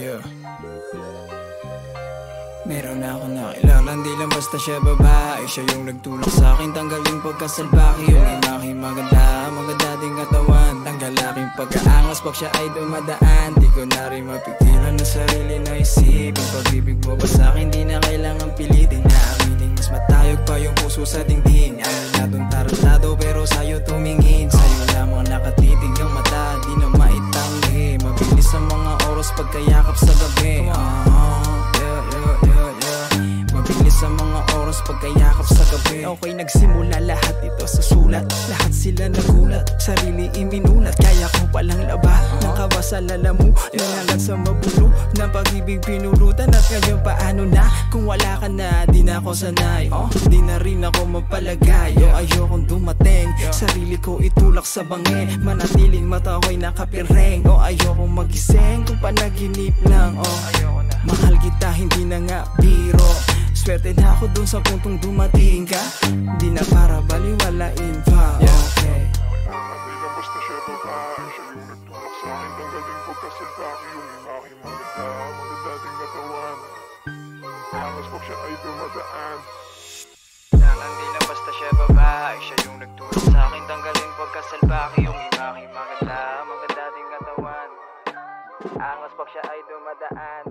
Yeah. Meron na ako nakilala, di lang basta siya babae. Siya yung nagtulak sa akin, tanggalin pagkasalbaki. Yung imahe maganda, maganda ding katawan. Tanggal aking pagkaangas pag siya ay dumadaan. Di ko na rin mapigilan na sarili na isipin. Pag-ibig mo ba sa'kin, di na kailangan pilitin. Naaminin mas matayog pa yung puso sa dingding. Ano na dun tarantado pero sa'yo tumingin. Sa'yo lamang nakatitig ang mata, di na maitanggi. Mabilis ang mga oras pagkayakap sa gabi. Mabilis ang mga oras pagkayakap sa gabi. Okay, nagsimula lahat ito sa sulat. Lahat sila nagulat, sarili iminulat. Kaya ko palang laba ng kaba sa lalamu. Nangalan sa mabulo ng pag-ibig pinulutan. At ngayon paano na kung wala ka na? Di na ako sanay, di na rin ako mapalagay. Ayokong dumating, sarili ko itulak sa bangi. Manatiling mata ko'y nakapireng. Ayokong magising kung panaginip lang. Mahal kita, hindi na nga biro. Swerte na ako dun sa puntong dumating ka. Di na para baliwalain pa. Okay. Di na basta siya babae. Siya yung nagtulak sa'kin, tanggalin pagkasalbaki. Yung imahe maganda, maganda ding katawan. Angas pag siya ay dumadaan. Di na basta siya babae. Siya yung nagtulak sa'kin, tanggalin pagkasalbaki. Yung imahe maganda, maganda ding katawan. Angas pag siya ay dumadaan.